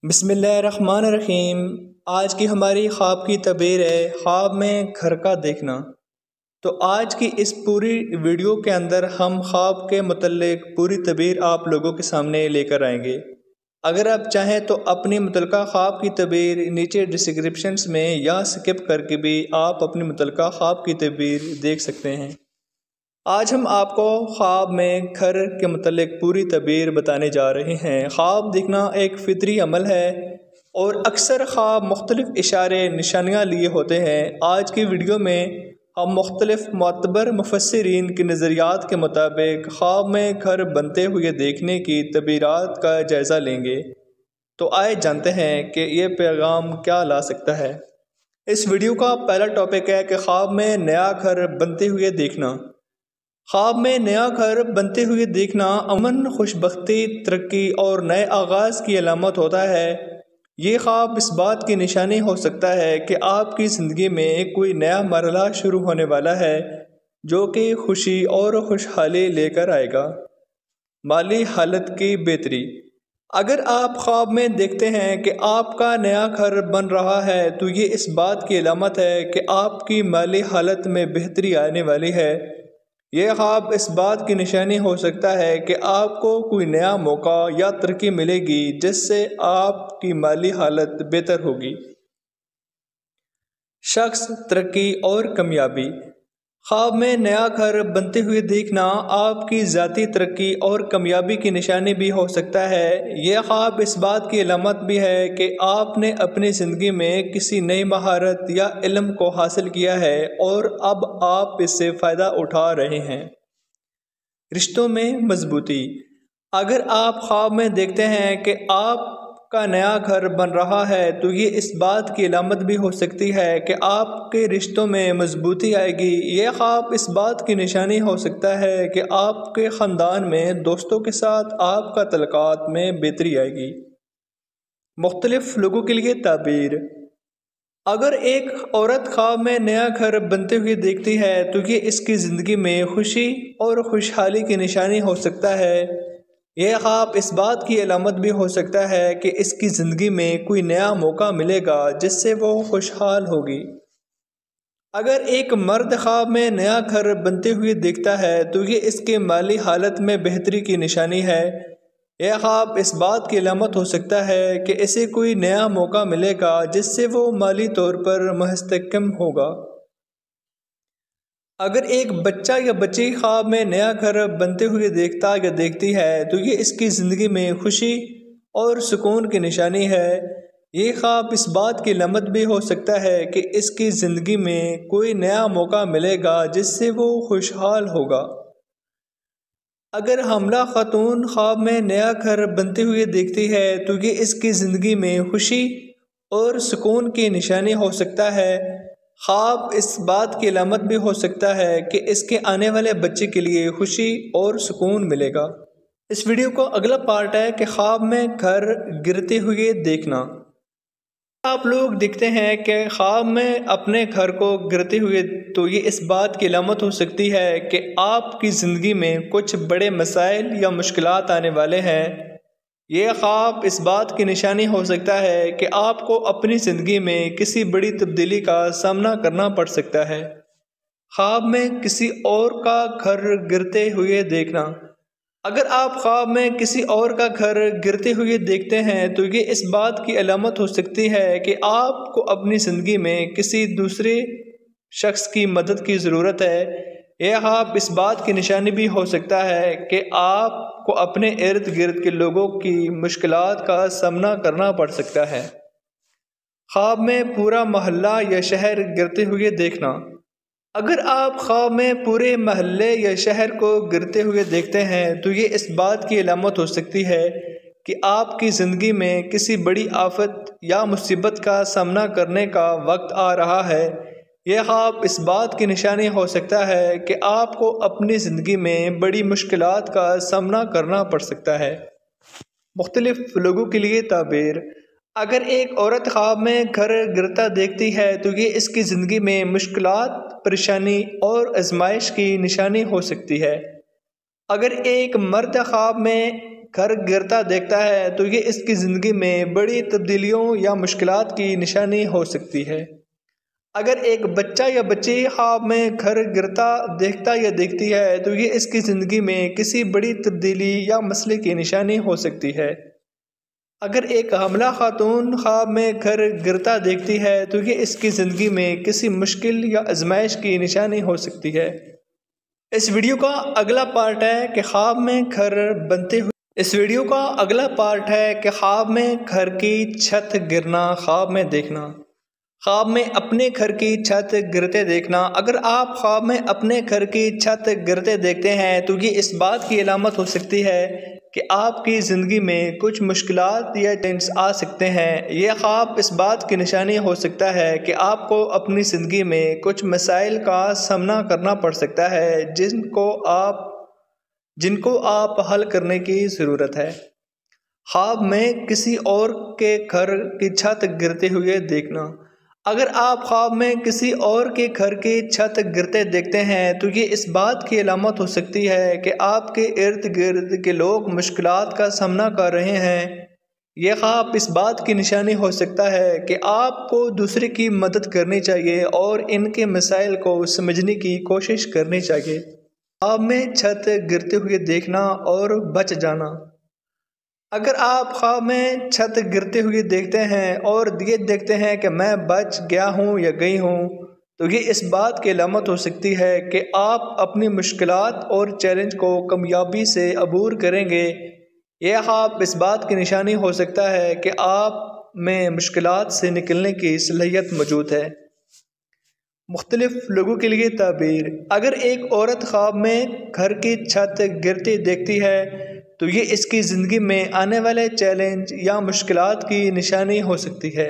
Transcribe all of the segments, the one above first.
بسم اللہ الرحمن الرحیم۔ آج کی ہماری خواب کی تعبیر ہے خواب میں گھر کا دیکھنا۔ تو آج کی اس پوری ویڈیو کے اندر ہم خواب کے متعلق پوری تعبیر آپ لوگوں کے سامنے لے کر آئیں گے۔ اگر آپ چاہیں تو اپنی متعلقہ خواب کی تعبیر نیچے ڈسکرپشنز میں یا سکپ کر کے بھی آپ اپنی متعلقہ خواب کی تعبیر دیکھ سکتے ہیں۔ آج ہم آپ کو خواب میں گھر کے متعلق پوری تعبیر بتانے جا رہے ہیں۔ خواب دیکھنا ایک فطری عمل ہے اور اکثر خواب مختلف اشارے نشانیاں لیے ہوتے ہیں۔ آج کی ویڈیو میں ہم مختلف معتبر مفسرین کے نظریات کے مطابق خواب میں گھر بنتے ہوئے دیکھنے کی تعبیرات کا جائزہ لیں گے۔ تو آئے جانتے ہیں کہ یہ پیغام کیا لا سکتا ہے۔ اس ویڈیو کا پہلا ٹاپک ہے کہ خواب میں نیا گھر بنتے ہوئے دیکھنا۔ خواب میں نیا گھر بنتے ہوئے دیکھنا امن، خوشبختی، ترقی اور نئے آغاز کی علامت ہوتا ہے۔ یہ خواب اس بات کی نشانی ہو سکتا ہے کہ آپ کی زندگی میں کوئی نیا مرحلہ شروع ہونے والا ہے جو کہ خوشی اور خوشحالی لے کر آئے گا۔ مالی حالت کی بہتری۔ اگر آپ خواب میں دیکھتے ہیں کہ آپ کا نیا گھر بن رہا ہے تو یہ اس بات کی علامت ہے کہ آپ کی مالی حالت میں بہتری آنے والی ہے۔ یہ خواب اس بات کی نشانی ہو سکتا ہے کہ آپ کو کوئی نیا موقع یا ترقی ملے گی جس سے آپ کی مالی حالت بہتر ہوگی۔ شخص، ترقی اور کامیابی۔ خواب میں نیا گھر بنتے ہوئے دیکھنا آپ کی ذاتی ترقی اور کامیابی کی نشانی بھی ہو سکتا ہے۔ یہ خواب اس بات کی علامت بھی ہے کہ آپ نے اپنی زندگی میں کسی نئی مہارت یا علم کو حاصل کیا ہے اور اب آپ اس سے فائدہ اٹھا رہے ہیں۔ رشتوں میں مضبوطی۔ اگر آپ خواب میں دیکھتے ہیں کہ آپ کا نیا گھر بن رہا ہے تو یہ اس بات کی علامت بھی ہو سکتی ہے کہ آپ کے رشتوں میں مضبوطی آئے گی۔ یہ خواب اس بات کی نشانی ہو سکتا ہے کہ آپ کے خاندان میں دوستوں کے ساتھ آپ کا تعلقات میں بہتری آئے گی۔ مختلف لوگوں کے لیے تعبیر۔ اگر ایک عورت خواب میں نیا گھر بنتے ہوئے دیکھتی ہے تو یہ اس کی زندگی میں خوشی اور خوشحالی کی نشانی ہو سکتا ہے۔ یہ خواب اس بات کی علامت بھی ہو سکتا ہے کہ اس کی زندگی میں کوئی نیا موقع ملے گا جس سے وہ خوشحال ہوگی۔ اگر ایک مرد خواب میں نیا گھر بنتے ہوئے دیکھتا ہے تو یہ اس کے مالی حالت میں بہتری کی نشانی ہے۔ یہ خواب اس بات کی علامت ہو سکتا ہے کہ اسے کوئی نیا موقع ملے گا جس سے وہ مالی طور پر مستحکم ہوگا۔ اگر ایک بچہ یا بچی خواب میں نیا گھر بنتے ہوئے دیکھتا یا دیکھتی ہے تو یہ اس کی زندگی میں خوشی اور سکون کی نشانی ہے۔ یہ خواب اس بات کی علامت بھی ہو سکتا ہے کہ اس کی زندگی میں کوئی نیا موقع ملے گا جس سے وہ خوشحال ہوگا۔ اگر حاملہ خاتون خواب میں نیا گھر بنتے ہوئے دیکھتی ہے تو یہ اس کی زندگی میں خوشی اور سکون کی نشانی ہو سکتا ہے۔ خواب اس بات کی علامت بھی ہو سکتا ہے کہ اس کے آنے والے بچے کے لیے خوشی اور سکون ملے گا۔ اس ویڈیو کو اگلا پارٹ ہے کہ خواب میں گھر گرتے ہوئے دیکھنا۔ آپ لوگ دیکھتے ہیں کہ خواب میں اپنے گھر کو گرتے ہوئے تو یہ اس بات کی علامت ہو سکتی ہے کہ آپ کی زندگی میں کچھ بڑے مسائل یا مشکلات آنے والے ہیں۔ یہ خواب اس بات کی نشانی ہو سکتا ہے کہ آپ کو اپنی زندگی میں کسی بڑی تبدیلی کا سامنا کرنا پڑ سکتا ہے۔ خواب میں کسی اور کا گھر گرتے ہوئے دیکھنا۔ اگر آپ خواب میں کسی اور کا گھر گرتے ہوئے دیکھتے ہیں تو یہ اس بات کی علامت ہو سکتی ہے کہ آپ کو اپنی زندگی میں کسی دوسرے شخص کی مدد کی ضرورت ہے۔ یہ خواب اس بات کی نشانی بھی ہو سکتا ہے کہ آپ کو اپنے ارد گرد کے لوگوں کی مشکلات کا سامنا کرنا پڑ سکتا ہے۔ خواب میں پورا محلہ یا شہر گرتے ہوئے دیکھنا۔ اگر آپ خواب میں پورے محلے یا شہر کو گرتے ہوئے دیکھتے ہیں تو یہ اس بات کی علامت ہو سکتی ہے کہ آپ کی زندگی میں کسی بڑی آفت یا مصیبت کا سامنا کرنے کا وقت آ رہا ہے۔ یہ خواب اس بات کی نشانی ہو سکتا ہے کہ آپ کو اپنی زندگی میں بڑی مشکلات کا سامنا کرنا پڑ سکتا ہے۔ مختلف لوگوں کے لیے تعبیر۔ اگر ایک عورت خواب میں گھر گرتا دیکھتی ہے تو یہ اس کی زندگی میں مشکلات، پریشانی اور آزمائش کی نشانی ہو سکتی ہے۔ اگر ایک مرد خواب میں گھر گرتا دیکھتا ہے تو یہ اس کی زندگی میں بڑی تبدیلیوں یا مشکلات کی نشانی ہو سکتی ہے۔ اگر ایک بچہ یا بچی خواب میں گھر گرتا دیکھتا یا دیکھتی ہے تو یہ اس کی زندگی میں کسی بڑی تبدیلی یا مسئلے کی نشانی ہو سکتی ہے۔ اگر ایک حاملہ خاتون خواب میں گھر گرتا دیکھتی ہے تو یہ اس کی زندگی میں کسی مشکل یا آزمائش کی نشانی ہو سکتی ہے۔ اس ویڈیو کا اگلا پارٹ ہے کہ خواب میں گھر بنتے ہوئے خواب میں گھر کی چھت گرنا، خواب میں دیکھنا، خواب میں اپنے گھر کی چھت گرتے دیکھنا۔ اگر آپ خواب میں اپنے گھر کی چھت گرتے دیکھتے ہیں تو یہ اس بات کی علامت ہو سکتی ہے کہ آپ کی زندگی میں کچھ مشکلات یا چیلنجز آ سکتے ہیں۔ یہ خواب اس بات کی نشانی ہو سکتا ہے کہ آپ کو اپنی زندگی میں کچھ مسائل کا سامنا کرنا پڑ سکتا ہے جن کو آپ حل کرنے کی ضرورت ہے۔ خواب میں کسی اور کے گھر کی چھت گرتے ہوئے دیکھنا۔ اگر آپ خواب میں کسی اور کے گھر کی چھت گرتے دیکھتے ہیں تو یہ اس بات کی علامت ہو سکتی ہے کہ آپ کے ارد گرد کے لوگ مشکلات کا سامنا کر رہے ہیں۔ یہ خواب اس بات کی نشانی ہو سکتا ہے کہ آپ کو دوسرے کی مدد کرنی چاہیے اور ان کے مسائل کو سمجھنے کی کوشش کرنی چاہیے۔ خواب میں چھت گرتے ہوئے دیکھنا اور بچ جانا۔ اگر آپ خواب میں چھت گرتے ہوئے دیکھتے ہیں اور یہ دیکھتے ہیں کہ میں بچ گیا ہوں یا گئی ہوں تو یہ اس بات کی علامت ہو سکتی ہے کہ آپ اپنی مشکلات اور چیلنج کو کامیابی سے عبور کریں گے۔ یہ خواب اس بات کی نشانی ہو سکتا ہے کہ آپ میں مشکلات سے نکلنے کی صلاحیت موجود ہے۔ مختلف لوگوں کے لیے تعبیر۔ اگر ایک عورت خواب میں گھر کی چھت گرتی دیکھتی ہے تو یہ اس کی زندگی میں آنے والے چیلنج یا مشکلات کی نشانی ہو سکتی ہے۔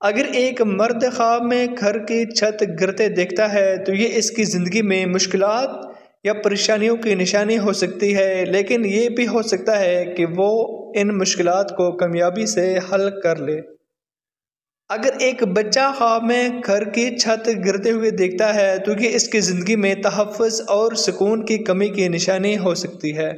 اگر ایک مرد خواب میں گھر کی چھت گرتے دیکھتا ہے تو یہ اس کی زندگی میں مشکلات یا پریشانیوں کی نشانی ہو سکتی ہے، لیکن یہ بھی ہو سکتا ہے کہ وہ ان مشکلات کو کامیابی سے حل کر لے۔ اگر ایک بچہ خواب میں گھر کی چھت گرتے ہوئے دیکھتا ہے تو یہ اس کی زندگی میں تحفظ اور سکون کی کمی کی نشانی ہو سکتی ہے۔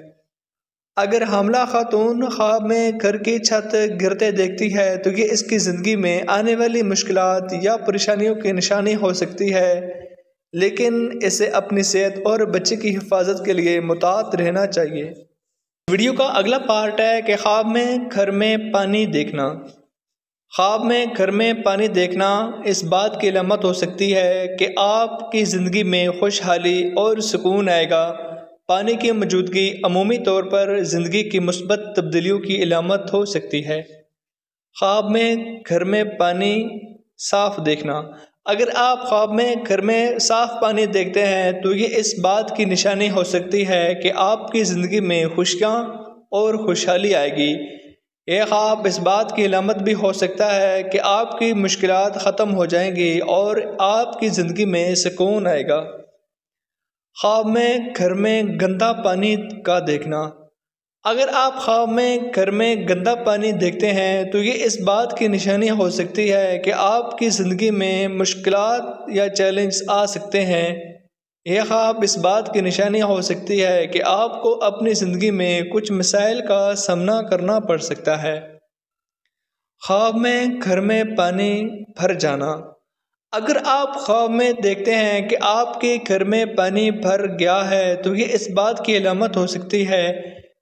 اگر حاملہ خاتون خواب میں گھر کی چھت گرتے دیکھتی ہے تو یہ اس کی زندگی میں آنے والی مشکلات یا پریشانیوں کی نشانی ہو سکتی ہے، لیکن اسے اپنی صحت اور بچے کی حفاظت کے لیے محتاط رہنا چاہیے۔ ویڈیو کا اگلا پارٹ ہے کہ خواب میں گھر میں پانی دیکھنا۔ خواب میں گھر میں پانی دیکھنا اس بات کی علامت ہو سکتی ہے کہ آپ کی زندگی میں خوشحالی اور سکون آئے گا۔ پانی کی موجودگی عمومی طور پر زندگی کی مثبت تبدیلیوں کی علامت ہو سکتی ہے۔ خواب میں گھر میں پانی صاف دیکھنا۔ اگر آپ خواب میں گھر میں صاف پانی دیکھتے ہیں تو یہ اس بات کی نشانی ہو سکتی ہے کہ آپ کی زندگی میں خوشیاں اور خوشحالی آئے گی۔ یہ خواب اس بات کی علامت بھی ہو سکتا ہے کہ آپ کی مشکلات ختم ہو جائیں گی اور آپ کی زندگی میں سکون آئے گا۔ خواب میں گھر میں گندا پانی کا دیکھنا۔ اگر آپ خواب میں گھر میں گندا پانی دیکھتے ہیں تو یہ اس بات کی نشانی ہو سکتی ہے کہ آپ کی زندگی میں مشکلات یا چیلنج آ سکتے ہیں۔ یہ خواب اس بات کی نشانی ہو سکتی ہے کہ آپ کو اپنی زندگی میں کچھ مسائل کا سامنا کرنا پڑ سکتا ہے۔ خواب میں گھر میں پانی بھر جانا۔ اگر آپ خواب میں دیکھتے ہیں کہ آپ کے گھر میں پانی بھر گیا ہے تو یہ اس بات کی علامت ہو سکتی ہے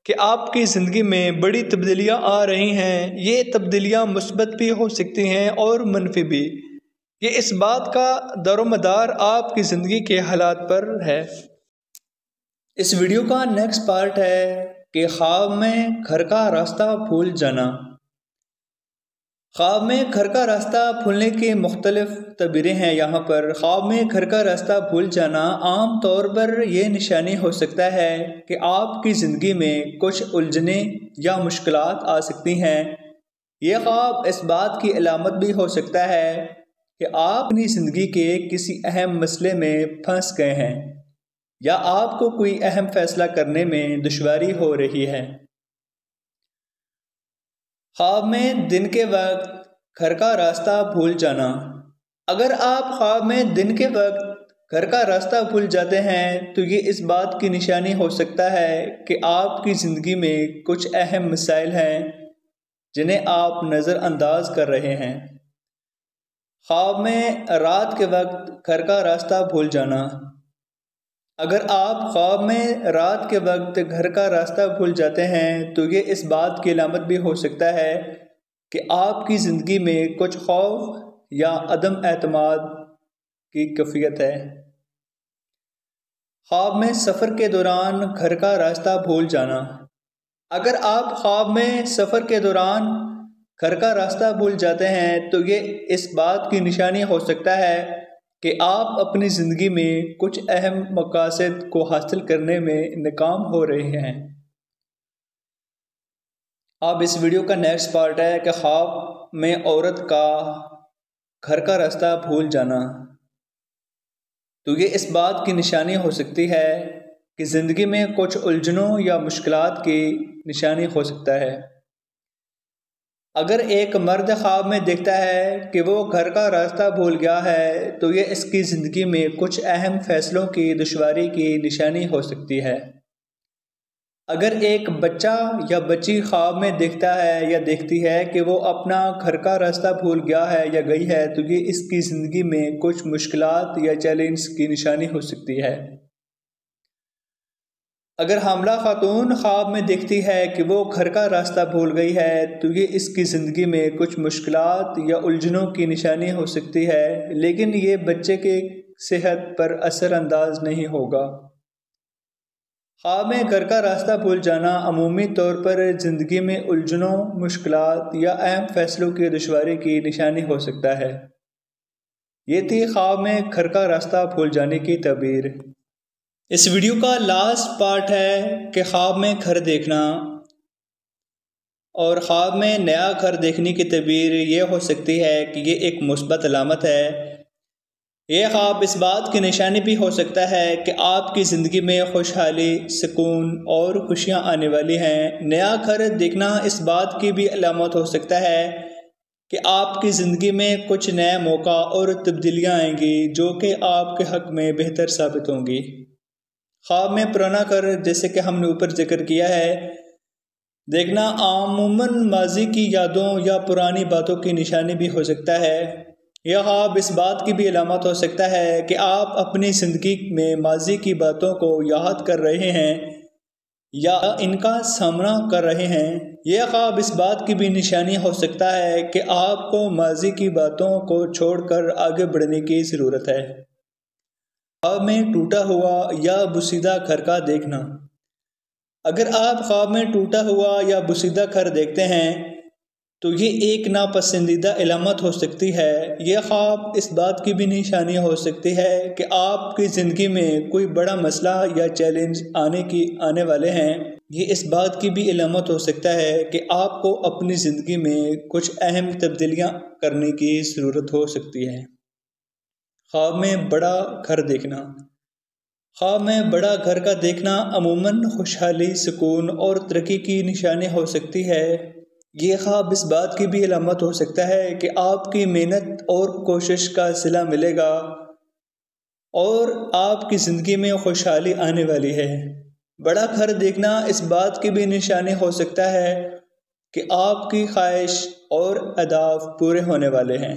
کہ آپ کی زندگی میں بڑی تبدیلیاں آ رہی ہیں۔ یہ تبدیلیاں مثبت بھی ہو سکتی ہیں اور منفی بھی۔ یہ اس بات کا دار و مدار آپ کی زندگی کے حالات پر ہے۔ اس ویڈیو کا نیکسٹ پارٹ ہے کہ خواب میں گھر کا راستہ بھول جانا۔ خواب میں گھر کا راستہ بھولنے کی مختلف تعبیریں ہیں یہاں پر۔ خواب میں گھر کا راستہ بھول جانا عام طور پر یہ نشانی ہو سکتا ہے کہ آپ کی زندگی میں کچھ الجھنیں یا مشکلات آ سکتی ہیں۔ یہ خواب اس بات کی علامت بھی ہو سکتا ہے کہ آپ اپنی زندگی کے کسی اہم مسئلے میں پھنس گئے ہیں یا آپ کو کوئی اہم فیصلہ کرنے میں دشواری ہو رہی ہے۔ خواب میں دن کے وقت گھر کا راستہ بھول جانا۔ اگر آپ خواب میں دن کے وقت گھر کا راستہ بھول جاتے ہیں تو یہ اس بات کی نشانی ہو سکتا ہے کہ آپ کی زندگی میں کچھ اہم مسائل ہیں جنہیں آپ نظر انداز کر رہے ہیں۔ خواب میں رات کے وقت گھر کا راستہ بھول جانا۔ اگر آپ خواب میں رات کے وقت گھر کا راستہ بھول جاتے ہیں تو یہ اس بات کی علامت بھی ہو سکتا ہے کہ آپ کی زندگی میں کچھ خوف یا عدم اعتماد کی کیفیت ہے۔ خواب میں سفر کے دوران گھر کا راستہ بھول جانا۔ اگر آپ خواب میں سفر کے دوران گھر کا راستہ بھول جاتے ہیں تو یہ اس بات کی نشانی ہو سکتا ہے کہ آپ اپنی زندگی میں کچھ اہم مقاصد کو حاصل کرنے میں ناکام ہو رہے ہیں۔ اب اس ویڈیو کا نیکسٹ پارٹ ہے کہ خواب میں عورت کا گھر کا راستہ بھول جانا۔ تو یہ اس بات کی نشانی ہو سکتی ہے کہ زندگی میں کچھ الجھنوں یا مشکلات کی نشانی ہو سکتا ہے۔ اگر ایک مرد خواب میں دیکھتا ہے کہ وہ گھر کا راستہ بھول گیا ہے تو یہ اس کی زندگی میں کچھ اہم فیصلوں کی دشواری کی نشانی ہو سکتی ہے۔ اگر ایک بچہ یا بچی خواب میں دیکھتا ہے یا دیکھتی ہے کہ وہ اپنا گھر کا راستہ بھول گیا ہے یا گئی ہے تو یہ اس کی زندگی میں کچھ مشکلات یا چیلنج کی نشانی ہو سکتی ہے۔ اگر حاملہ خاتون خواب میں دیکھتی ہے کہ وہ گھر کا راستہ بھول گئی ہے تو یہ اس کی زندگی میں کچھ مشکلات یا الجھنوں کی نشانی ہو سکتی ہے، لیکن یہ بچے کی صحت پر اثر انداز نہیں ہوگا۔ خواب میں گھر کا راستہ بھول جانا عمومی طور پر زندگی میں الجھنوں، مشکلات یا اہم فیصلوں کی دشواری کی نشانی ہو سکتا ہے۔ یہ تھی خواب میں گھر کا راستہ بھول جانے کی تعبیر۔ اس ویڈیو کا لاسٹ پارٹ ہے کہ خواب میں گھر دیکھنا اور خواب میں نیا گھر دیکھنے کی تعبیر یہ ہو سکتی ہے کہ یہ ایک مثبت علامت ہے۔ یہ خواب اس بات کی نشانی بھی ہو سکتا ہے کہ آپ کی زندگی میں خوشحالی، سکون اور خوشیاں آنے والی ہیں۔ نیا گھر دیکھنا اس بات کی بھی علامت ہو سکتا ہے کہ آپ کی زندگی میں کچھ نئے موقع اور تبدیلیاں آئیں گی جو کہ آپ کے حق میں بہتر ثابت ہوں گی۔ خواب میں پرانا گھر، جیسے کہ ہم نے اوپر ذکر کیا ہے، دیکھنا عموماً ماضی کی یادوں یا پرانی باتوں کی نشانی بھی ہو سکتا ہے۔ یہ خواب اس بات کی بھی علامت ہو سکتا ہے کہ آپ اپنی زندگی میں ماضی کی باتوں کو یاد کر رہے ہیں یا ان کا سامنا کر رہے ہیں۔ یہ خواب اس بات کی بھی نشانی ہو سکتا ہے کہ آپ کو ماضی کی باتوں کو چھوڑ کر آگے بڑھنے کی ضرورت ہے۔ خواب میں ٹوٹا ہوا یا بوسیدہ گھر کا دیکھنا۔ اگر آپ خواب میں ٹوٹا ہوا یا بوسیدہ گھر دیکھتے ہیں تو یہ ایک ناپسندیدہ علامت ہو سکتی ہے۔ یہ خواب اس بات کی بھی نشانی ہو سکتی ہے کہ آپ کی زندگی میں کوئی بڑا مسئلہ یا چیلنج آنے والے ہیں۔ یہ اس بات کی بھی علامت ہو سکتا ہے کہ آپ کو اپنی زندگی میں کچھ اہم تبدیلیاں کرنے کی ضرورت ہو سکتی ہے۔ خواب میں بڑا گھر دیکھنا۔ خواب میں بڑا گھر کا دیکھنا عموماً خوشحالی، سکون اور ترقی کی نشانی ہو سکتی ہے۔ یہ خواب اس بات کی بھی علامت ہو سکتا ہے کہ آپ کی محنت اور کوشش کا صلہ ملے گا اور آپ کی زندگی میں خوشحالی آنے والی ہے۔ بڑا گھر دیکھنا اس بات کی بھی نشانی ہو سکتا ہے کہ آپ کی خواہش اور اہداف پورے ہونے والے ہیں۔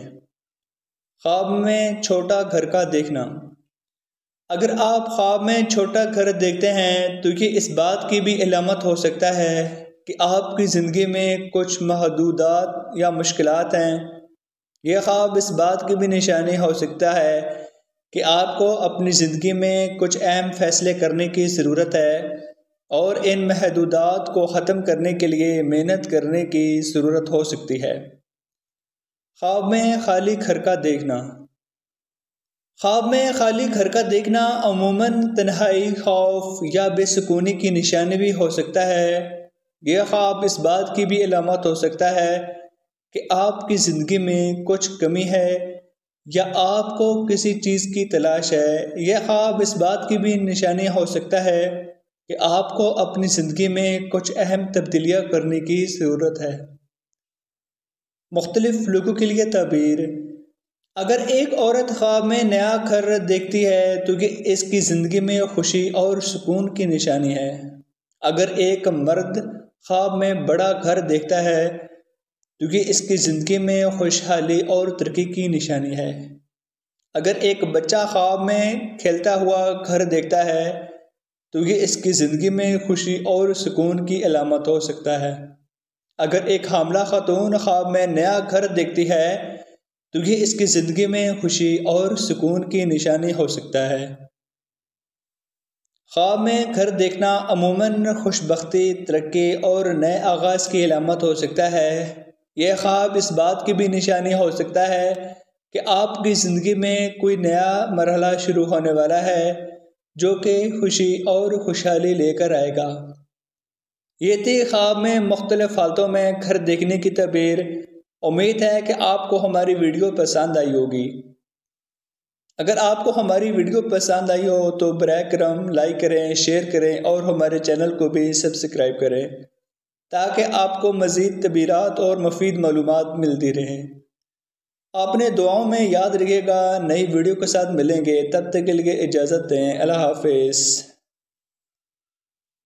خواب میں چھوٹا گھر کا دیکھنا۔ اگر آپ خواب میں چھوٹا گھر دیکھتے ہیں تو یہ اس بات کی بھی علامت ہو سکتا ہے کہ آپ کی زندگی میں کچھ محدودات یا مشکلات ہیں۔ یہ خواب اس بات کی بھی نشانی ہو سکتا ہے کہ آپ کو اپنی زندگی میں کچھ اہم فیصلے کرنے کی ضرورت ہے اور ان محدودات کو ختم کرنے کے لیے محنت کرنے کی ضرورت ہو سکتی ہے۔ خواب میں خالی گھر کا دیکھنا۔ خواب میں خالی گھر کا دیکھنا عموماً تنہائی، خوف یا بے سکونی کی نشانی بھی ہو سکتا ہے۔ یہ خواب اس بات کی بھی علامت ہو سکتا ہے کہ آپ کی زندگی میں کچھ کمی ہے یا آپ کو کسی چیز کی تلاش ہے۔ یہ خواب اس بات کی بھی نشانی ہو سکتا ہے کہ آپ کو اپنی زندگی میں کچھ اہم تبدیلیاں کرنے کی ضرورت ہے۔ مختلف لوگوں کے لیے تعبیر۔ اگر ایک عورت خواب میں نیا گھر دیکھتی ہے تو یہ اس کی زندگی میں خوشی اور سکون کی نشانی ہے۔ اگر ایک مرد خواب میں بڑا گھر دیکھتا ہے تو یہ اس کی زندگی میں خوشحالی اور ترقی کی نشانی ہے۔ اگر ایک بچہ خواب میں کھیلتا ہوا گھر دیکھتا ہے تو یہ اس کی زندگی میں خوشی اور سکون کی علامت ہو سکتا ہے۔ اگر ایک حاملہ خاتون خواب میں نیا گھر دیکھتی ہے تو یہ اس کی زندگی میں خوشی اور سکون کی نشانی ہو سکتا ہے۔ خواب میں گھر دیکھنا عموماً خوش بختی، ترقی اور نئے آغاز کی علامت ہو سکتا ہے۔ یہ خواب اس بات کی بھی نشانی ہو سکتا ہے کہ آپ کی زندگی میں کوئی نیا مرحلہ شروع ہونے والا ہے جو کہ خوشی اور خوشحالی لے کر آئے گا۔ یہ تھی خواب میں مختلف حالتوں میں گھر دیکھنے کی تعبیر۔ امید ہے کہ آپ کو ہماری ویڈیو پسند آئی ہوگی۔ اگر آپ کو ہماری ویڈیو پسند آئی ہو تو براہ کرم لائک کریں، شیئر کریں اور ہمارے چینل کو بھی سبسکرائب کریں تاکہ آپ کو مزید تعبیرات اور مفید معلومات ملتی رہیں۔ آپ نے دعاؤں میں یاد رکھیے گا۔ نئی ویڈیو کے ساتھ ملیں گے، تب تک کے لیے اجازت دیں۔ اللہ حافظ۔